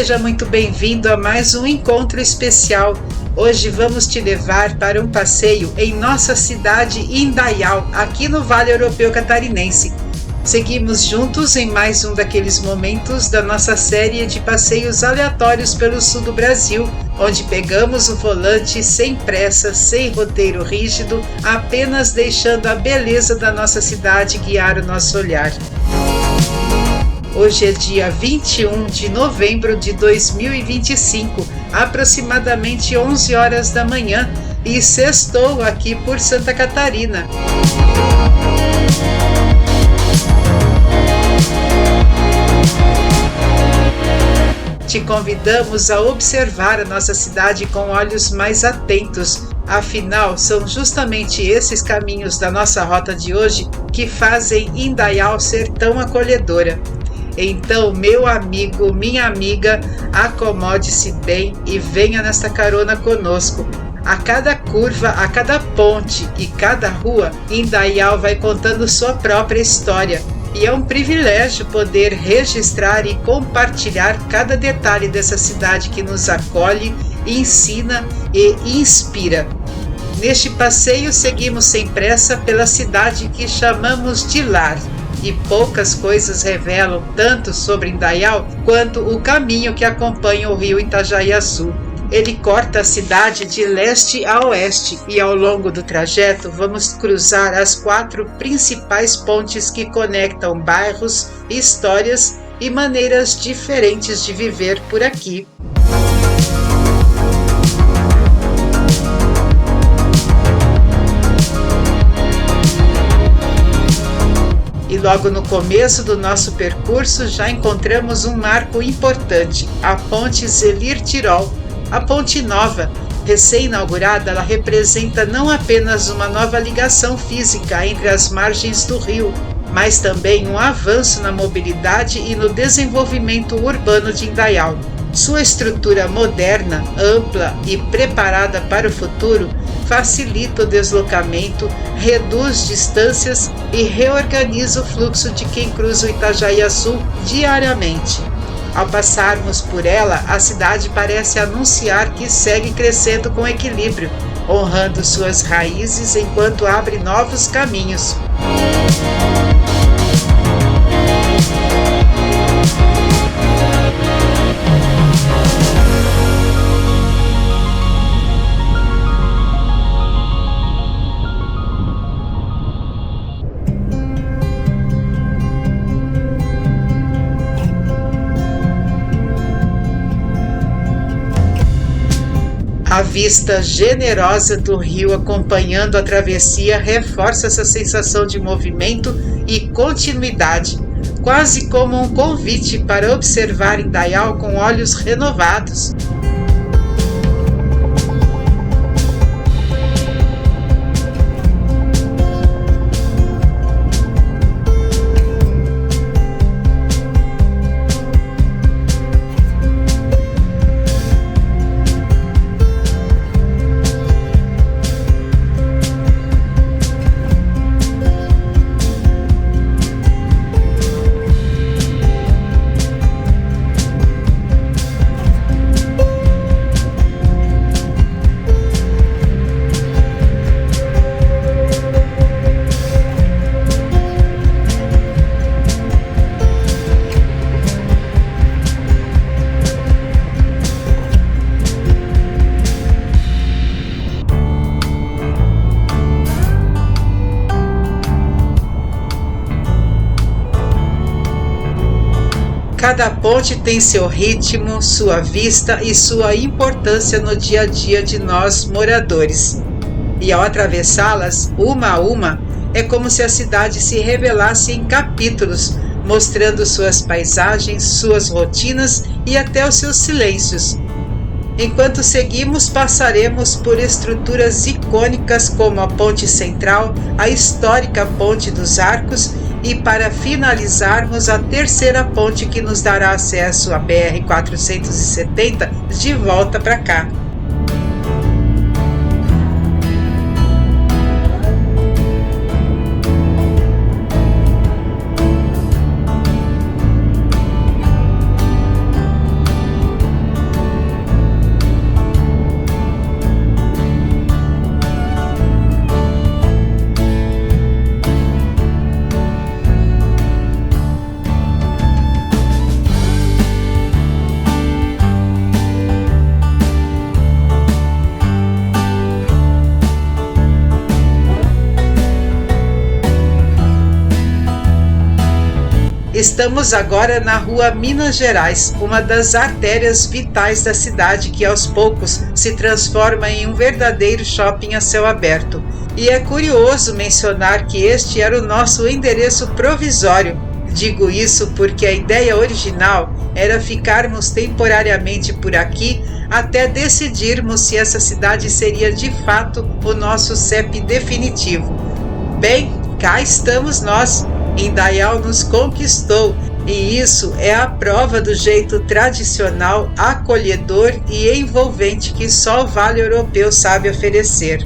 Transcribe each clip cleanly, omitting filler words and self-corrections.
Seja muito bem-vindo a mais um encontro especial. Hoje vamos te levar para um passeio em nossa cidade Indaial, aqui no Vale Europeu Catarinense. Seguimos juntos em mais um daqueles momentos da nossa série de passeios aleatórios pelo sul do Brasil, onde pegamos o volante sem pressa, sem roteiro rígido, apenas deixando a beleza da nossa cidade guiar o nosso olhar. Hoje é dia 21 de novembro de 2025, aproximadamente 11 horas da manhã, e sextou aqui por Santa Catarina. Te convidamos a observar a nossa cidade com olhos mais atentos. Afinal, são justamente esses caminhos da nossa rota de hoje que fazem Indaial ser tão acolhedora. Então, meu amigo, minha amiga, acomode-se bem e venha nesta carona conosco. A cada curva, a cada ponte e cada rua, Indaial vai contando sua própria história. E é um privilégio poder registrar e compartilhar cada detalhe dessa cidade que nos acolhe, ensina e inspira. Neste passeio, seguimos sem pressa pela cidade que chamamos de lar. E poucas coisas revelam tanto sobre Indaial quanto o caminho que acompanha o rio Itajaiaçu. Ele corta a cidade de leste a oeste e ao longo do trajeto vamos cruzar as 4 principais pontes que conectam bairros, histórias e maneiras diferentes de viver por aqui. E logo no começo do nosso percurso já encontramos um marco importante, a Ponte Zelir-Tirol. A ponte nova, recém-inaugurada, ela representa não apenas uma nova ligação física entre as margens do rio, mas também um avanço na mobilidade e no desenvolvimento urbano de Indaial. Sua estrutura moderna, ampla e preparada para o futuro facilita o deslocamento, reduz distâncias e reorganiza o fluxo de quem cruza o Itajaiaçu diariamente. Ao passarmos por ela, a cidade parece anunciar que segue crescendo com equilíbrio, honrando suas raízes enquanto abre novos caminhos. A vista generosa do rio acompanhando a travessia reforça essa sensação de movimento e continuidade, quase como um convite para observar Indaial com olhos renovados. Cada ponte tem seu ritmo, sua vista e sua importância no dia a dia de nós moradores. E ao atravessá-las, uma a uma, é como se a cidade se revelasse em capítulos, mostrando suas paisagens, suas rotinas e até os seus silêncios. Enquanto seguimos, passaremos por estruturas icônicas como a Ponte Central, a histórica Ponte dos Arcos e, para finalizarmos, a terceira ponte que nos dará acesso à BR-470 de volta para cá. Estamos agora na Rua Minas Gerais, uma das artérias vitais da cidade que aos poucos se transforma em um verdadeiro shopping a céu aberto. E é curioso mencionar que este era o nosso endereço provisório. Digo isso porque a ideia original era ficarmos temporariamente por aqui até decidirmos se essa cidade seria de fato o nosso CEP definitivo. Bem, cá estamos nós. Indaial nos conquistou, e isso é a prova do jeito tradicional, acolhedor e envolvente que só o Vale Europeu sabe oferecer.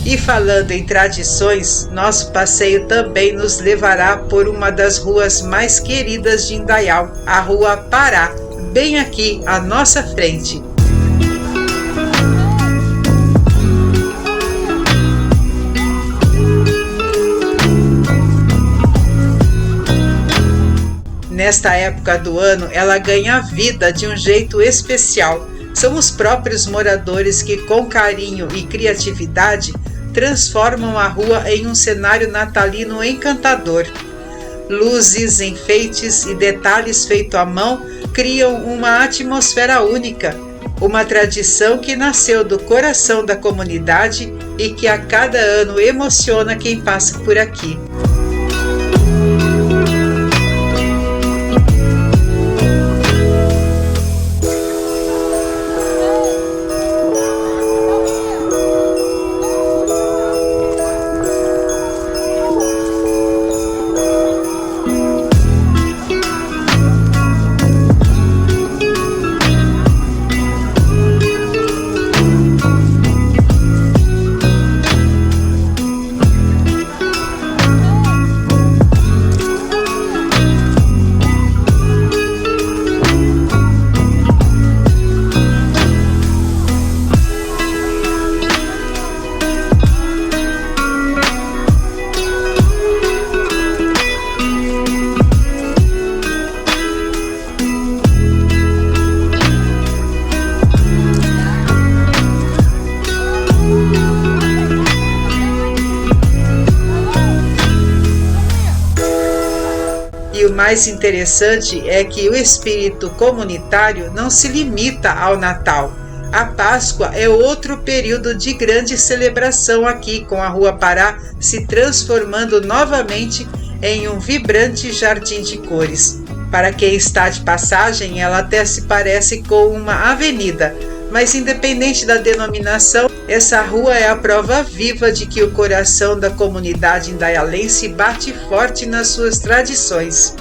E falando em tradições, nosso passeio também nos levará por uma das ruas mais queridas de Indaial, a Rua Pará, bem aqui à nossa frente. Nesta época do ano, ela ganha vida de um jeito especial. São os próprios moradores que, com carinho e criatividade, transformam a rua em um cenário natalino encantador. Luzes, enfeites e detalhes feitos à mão criam uma atmosfera única, uma tradição que nasceu do coração da comunidade e que a cada ano emociona quem passa por aqui. E o mais interessante é que o espírito comunitário não se limita ao Natal. A Páscoa é outro período de grande celebração aqui, com a Rua Pará se transformando novamente em um vibrante jardim de cores. Para quem está de passagem, ela até se parece com uma avenida, mas independente da denominação, essa rua é a prova viva de que o coração da comunidade indaialense bate forte nas suas tradições.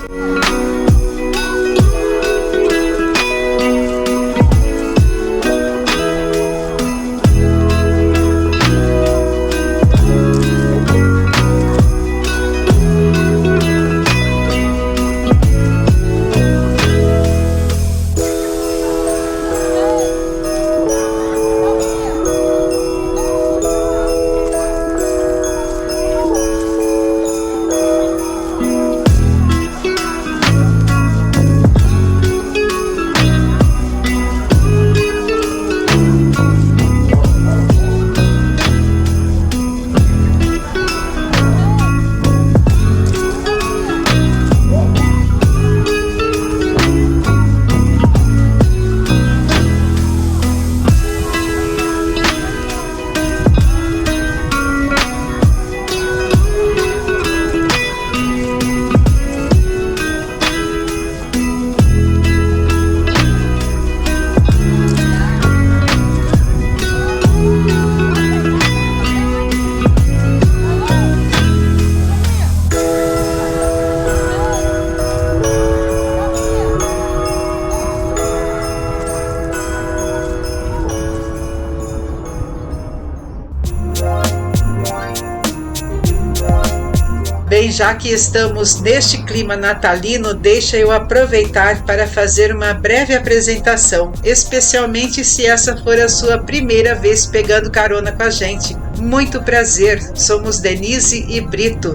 Bem, já que estamos neste clima natalino, deixa eu aproveitar para fazer uma breve apresentação, especialmente se essa for a sua primeira vez pegando carona com a gente. Muito prazer, somos Denise e Brito.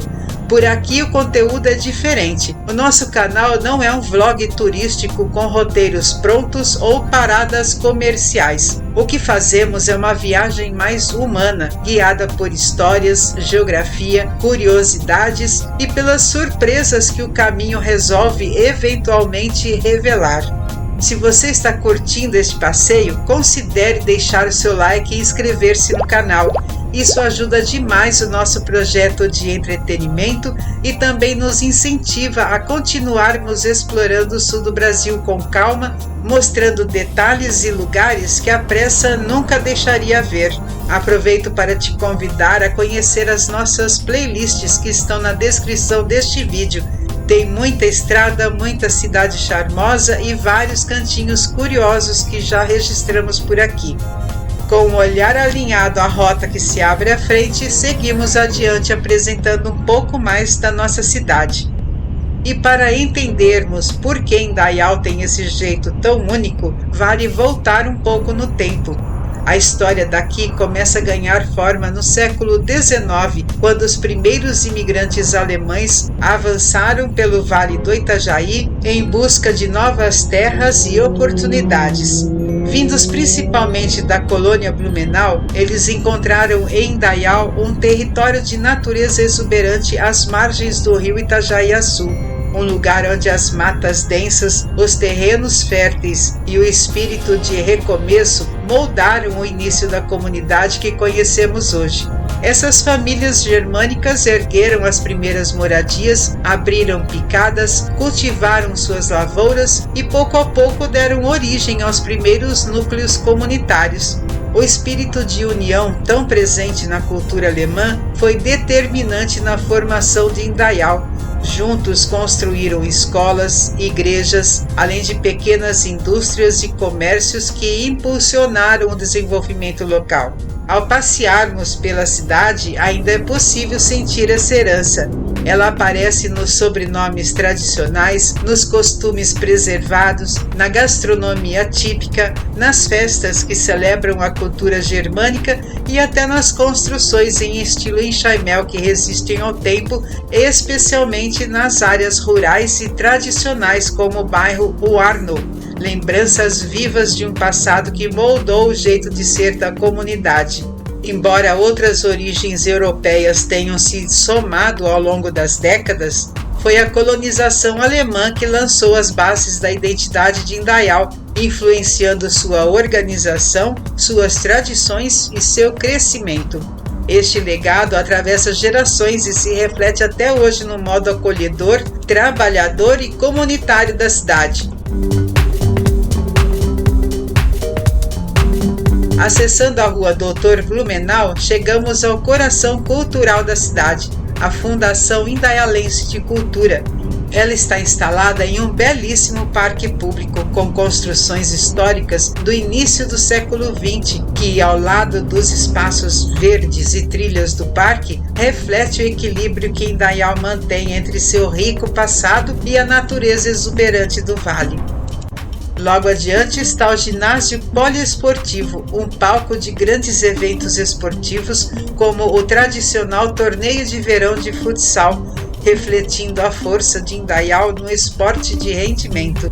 Por aqui o conteúdo é diferente. O nosso canal não é um vlog turístico com roteiros prontos ou paradas comerciais. O que fazemos é uma viagem mais humana, guiada por histórias, geografia, curiosidades e pelas surpresas que o caminho resolve eventualmente revelar. Se você está curtindo este passeio, considere deixar o seu like e inscrever-se no canal. Isso ajuda demais o nosso projeto de entretenimento e também nos incentiva a continuarmos explorando o sul do Brasil com calma, mostrando detalhes e lugares que a pressa nunca deixaria ver. Aproveito para te convidar a conhecer as nossas playlists que estão na descrição deste vídeo. Tem muita estrada, muita cidade charmosa e vários cantinhos curiosos que já registramos por aqui. Com um olhar alinhado à rota que se abre à frente, seguimos adiante apresentando um pouco mais da nossa cidade. E para entendermos por que Indaial tem esse jeito tão único, vale voltar um pouco no tempo. A história daqui começa a ganhar forma no século XIX, quando os primeiros imigrantes alemães avançaram pelo Vale do Itajaí em busca de novas terras e oportunidades. Vindos principalmente da colônia Blumenau, eles encontraram em Indaial um território de natureza exuberante às margens do rio Itajaiaçu, um lugar onde as matas densas, os terrenos férteis e o espírito de recomeço moldaram o início da comunidade que conhecemos hoje. Essas famílias germânicas ergueram as primeiras moradias, abriram picadas, cultivaram suas lavouras e pouco a pouco deram origem aos primeiros núcleos comunitários. O espírito de união, tão presente na cultura alemã, foi determinante na formação de Indaial. Juntos construíram escolas, igrejas, além de pequenas indústrias e comércios que impulsionaram o desenvolvimento local. Ao passearmos pela cidade, ainda é possível sentir essa herança. Ela aparece nos sobrenomes tradicionais, nos costumes preservados, na gastronomia típica, nas festas que celebram a cultura germânica e até nas construções em estilo enxaimel que resistem ao tempo, especialmente nas áreas rurais e tradicionais como o bairro Uarno. Lembranças vivas de um passado que moldou o jeito de ser da comunidade. Embora outras origens europeias tenham se somado ao longo das décadas, foi a colonização alemã que lançou as bases da identidade de Indaial, influenciando sua organização, suas tradições e seu crescimento. Este legado atravessa gerações e se reflete até hoje no modo acolhedor, trabalhador e comunitário da cidade. Acessando a rua Doutor Blumenau, chegamos ao coração cultural da cidade, a Fundação Indaialense de Cultura. Ela está instalada em um belíssimo parque público, com construções históricas do início do século XX, que, ao lado dos espaços verdes e trilhas do parque, reflete o equilíbrio que Indaial mantém entre seu rico passado e a natureza exuberante do vale. Logo adiante está o ginásio poliesportivo, um palco de grandes eventos esportivos, como o tradicional torneio de verão de futsal, refletindo a força de Indaial no esporte de rendimento.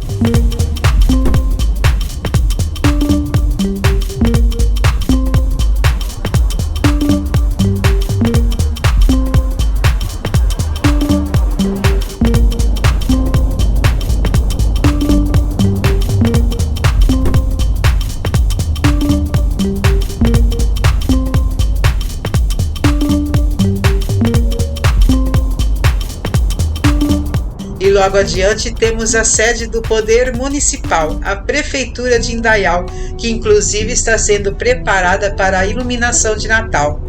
Logo adiante temos a sede do Poder Municipal, a Prefeitura de Indaial, que inclusive está sendo preparada para a iluminação de Natal.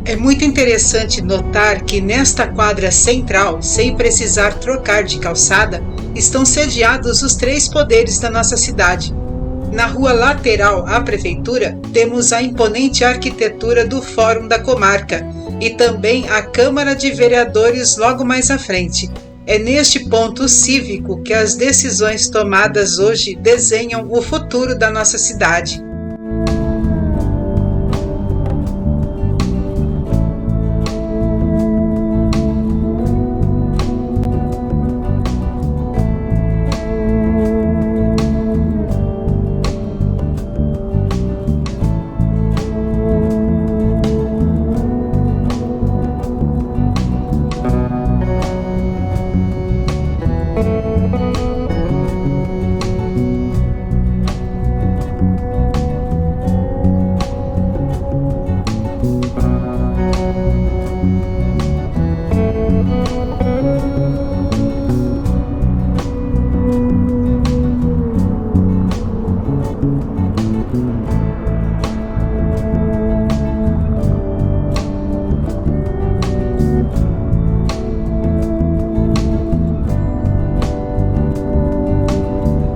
É muito interessante notar que nesta quadra central, sem precisar trocar de calçada, estão sediados os 3 poderes da nossa cidade. Na rua lateral à prefeitura, temos a imponente arquitetura do Fórum da Comarca e também a Câmara de Vereadores logo mais à frente. É neste ponto cívico que as decisões tomadas hoje desenham o futuro da nossa cidade.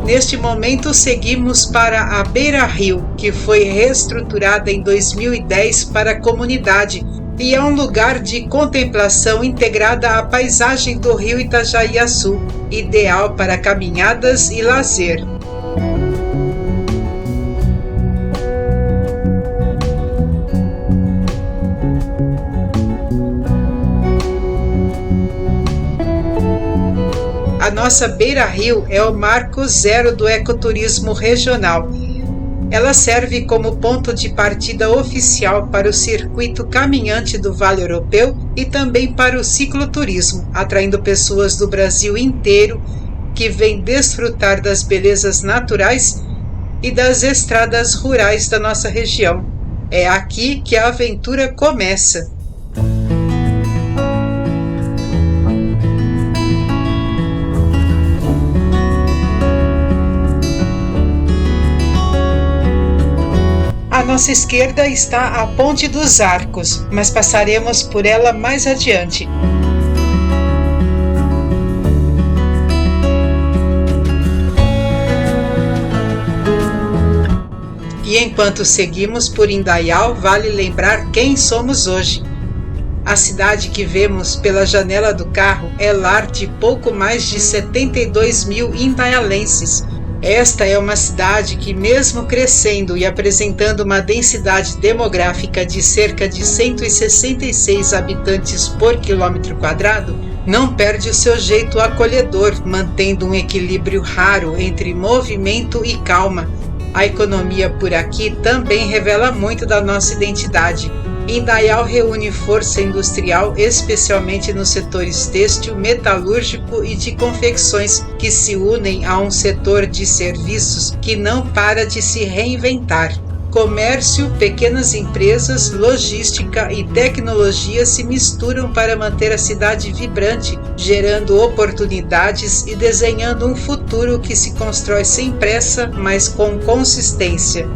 Neste momento, seguimos para a Beira Rio, que foi reestruturada em 2010 para a comunidade e é um lugar de contemplação integrada à paisagem do rio Itajaiaçu, ideal para caminhadas e lazer. A nossa Beira Rio é o marco zero do ecoturismo regional. Ela serve como ponto de partida oficial para o circuito caminhante do Vale Europeu e também para o cicloturismo, atraindo pessoas do Brasil inteiro que vêm desfrutar das belezas naturais e das estradas rurais da nossa região. É aqui que a aventura começa. À nossa esquerda está a Ponte dos Arcos, mas passaremos por ela mais adiante. E enquanto seguimos por Indaial, vale lembrar quem somos hoje. A cidade que vemos pela janela do carro é lar de pouco mais de 72 mil indaialenses. Esta é uma cidade que, mesmo crescendo e apresentando uma densidade demográfica de cerca de 166 habitantes por quilômetro quadrado, não perde o seu jeito acolhedor, mantendo um equilíbrio raro entre movimento e calma. A economia por aqui também revela muito da nossa identidade. Indaial reúne força industrial, especialmente nos setores têxtil, metalúrgico e de confecções, que se unem a um setor de serviços que não para de se reinventar. Comércio, pequenas empresas, logística e tecnologia se misturam para manter a cidade vibrante, gerando oportunidades e desenhando um futuro que se constrói sem pressa, mas com consistência.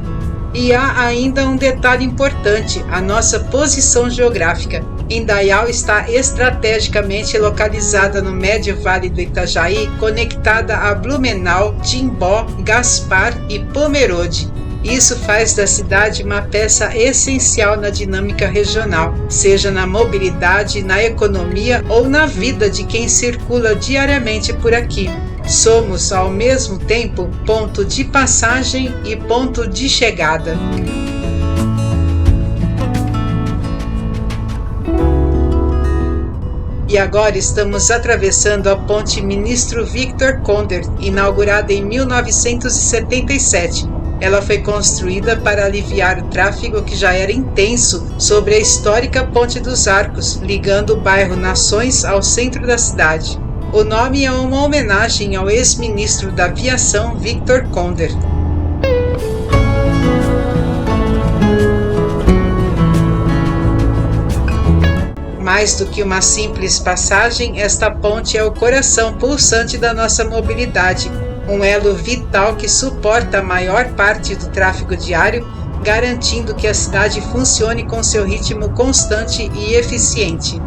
E há ainda um detalhe importante, a nossa posição geográfica. Indaial está estrategicamente localizada no médio vale do Itajaí, conectada a Blumenau, Timbó, Gaspar e Pomerode. Isso faz da cidade uma peça essencial na dinâmica regional, seja na mobilidade, na economia ou na vida de quem circula diariamente por aqui. Somos, ao mesmo tempo, ponto de passagem e ponto de chegada. E agora estamos atravessando a ponte Ministro Victor Konder, inaugurada em 1977. Ela foi construída para aliviar o tráfego que já era intenso sobre a histórica Ponte dos Arcos, ligando o bairro Nações ao centro da cidade. O nome é uma homenagem ao ex-ministro da Aviação Victor Konder. Mais do que uma simples passagem, esta ponte é o coração pulsante da nossa mobilidade, um elo vital que suporta a maior parte do tráfego diário, garantindo que a cidade funcione com seu ritmo constante e eficiente.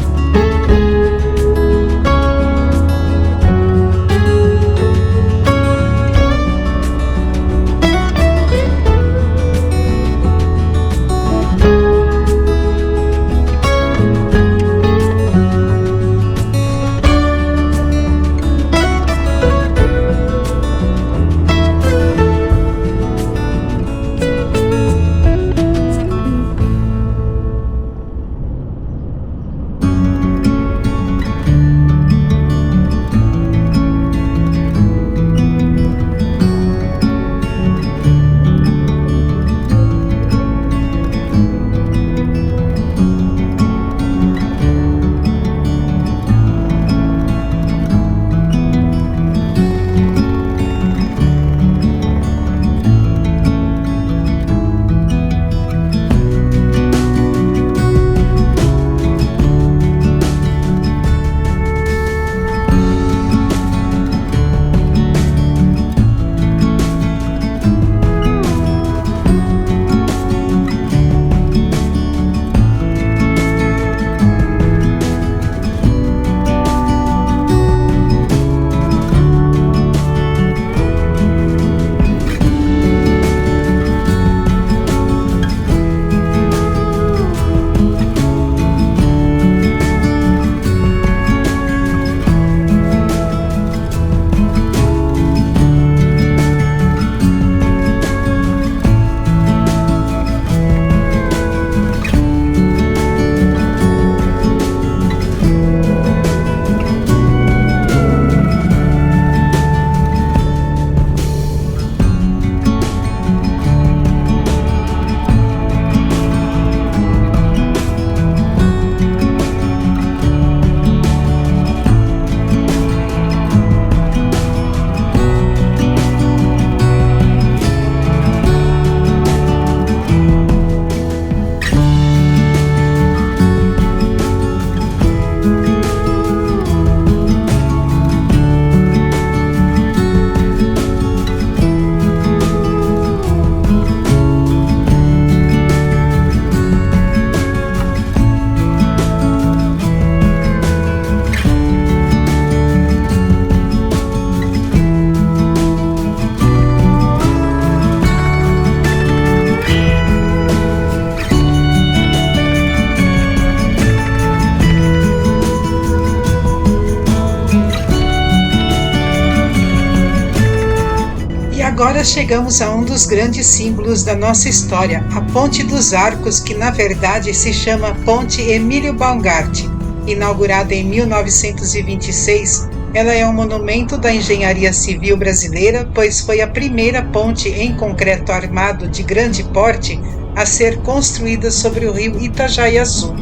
Agora chegamos a um dos grandes símbolos da nossa história, a Ponte dos Arcos, que na verdade se chama Ponte Emílio Baumgart. Inaugurada em 1926, ela é um monumento da engenharia civil brasileira, pois foi a primeira ponte em concreto armado de grande porte a ser construída sobre o rio Itajaiaçu.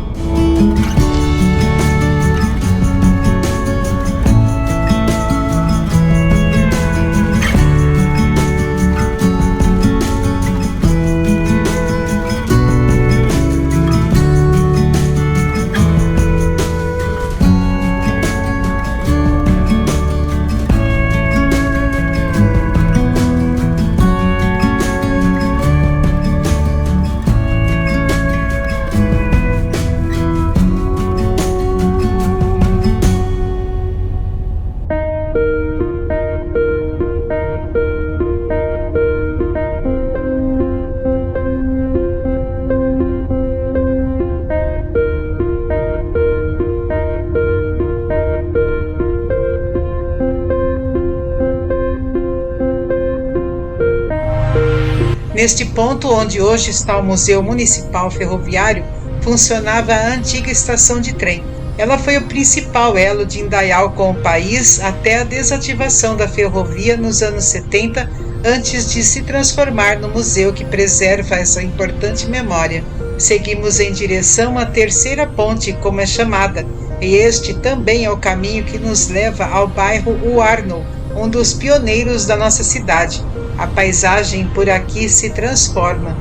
Neste ponto, onde hoje está o Museu Municipal Ferroviário, funcionava a antiga estação de trem. Ela foi o principal elo de Indaial com o país até a desativação da ferrovia nos anos 70, antes de se transformar no museu que preserva essa importante memória. Seguimos em direção à terceira ponte, como é chamada, e este também é o caminho que nos leva ao bairro Uarno, um dos pioneiros da nossa cidade. A paisagem por aqui se transforma.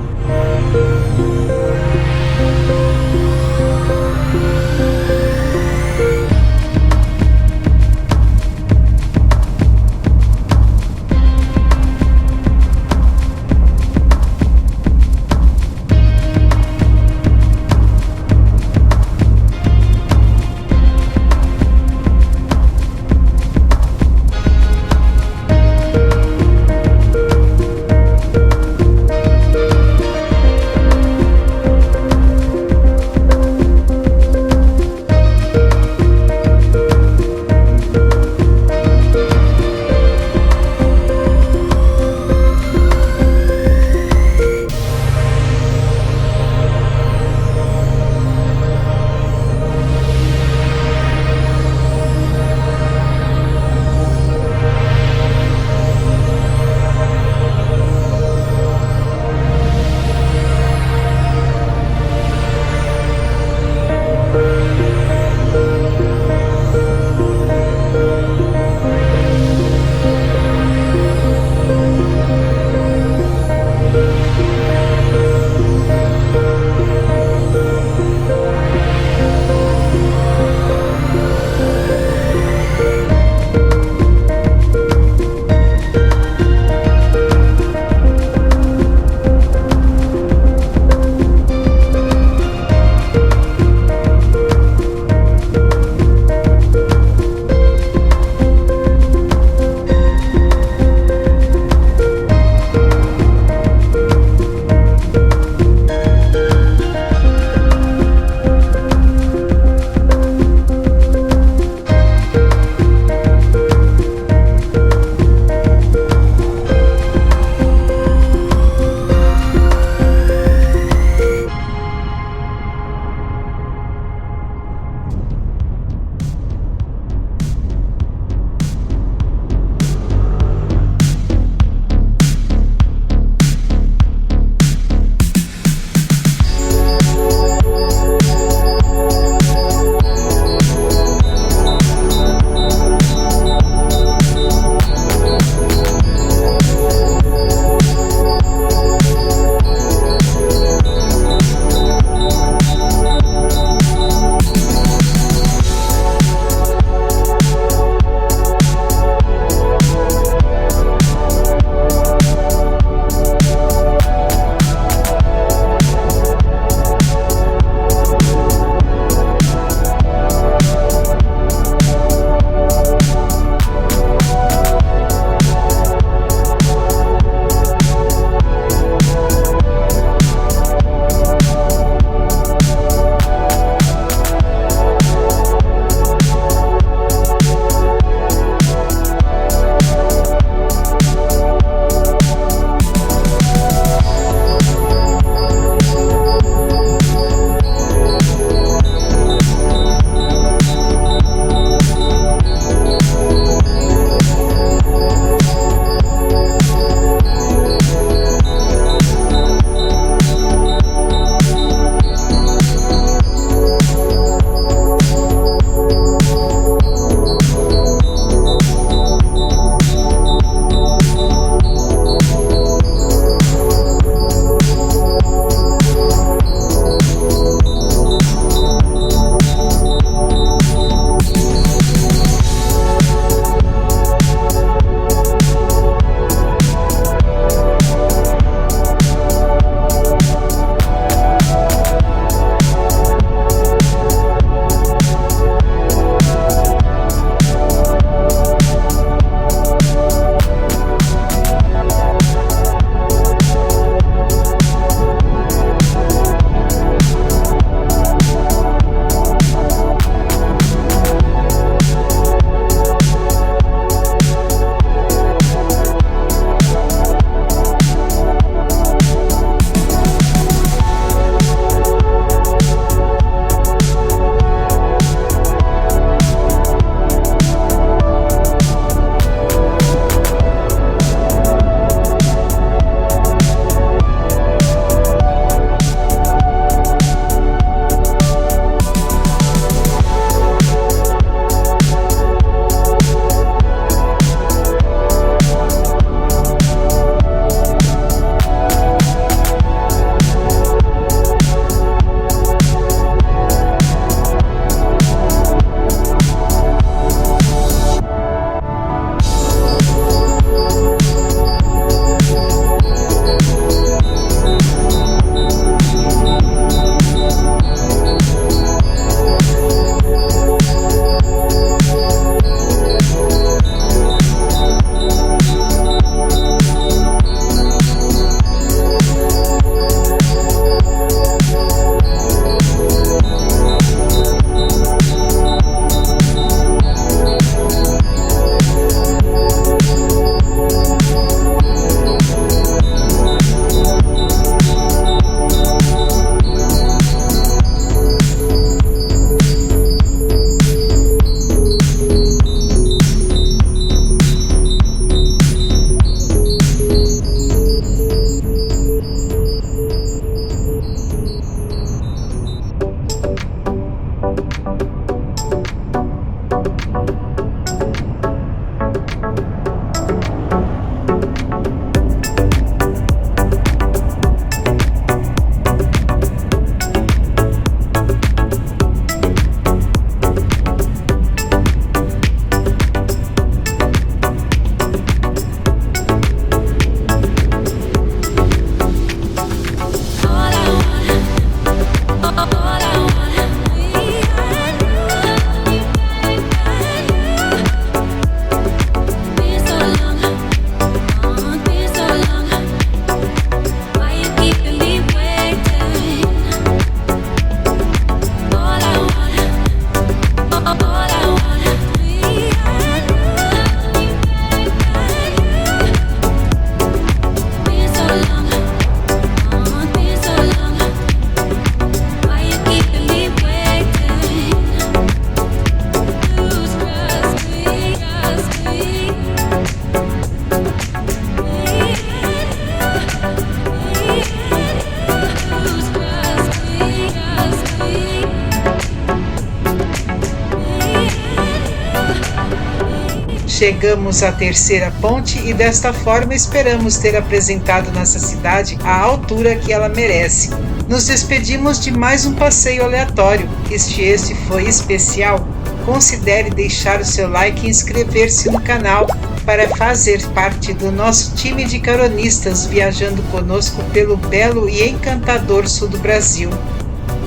Chegamos à terceira ponte e desta forma esperamos ter apresentado nossa cidade à altura que ela merece. Nos despedimos de mais um passeio aleatório. Este foi especial. Considere deixar o seu like e inscrever-se no canal para fazer parte do nosso time de caronistas viajando conosco pelo belo e encantador sul do Brasil.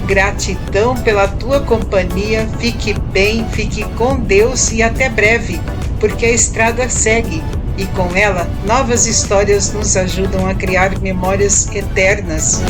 Gratidão pela tua companhia, fique bem, fique com Deus e até breve, porque a estrada segue e com ela novas histórias nos ajudam a criar memórias eternas.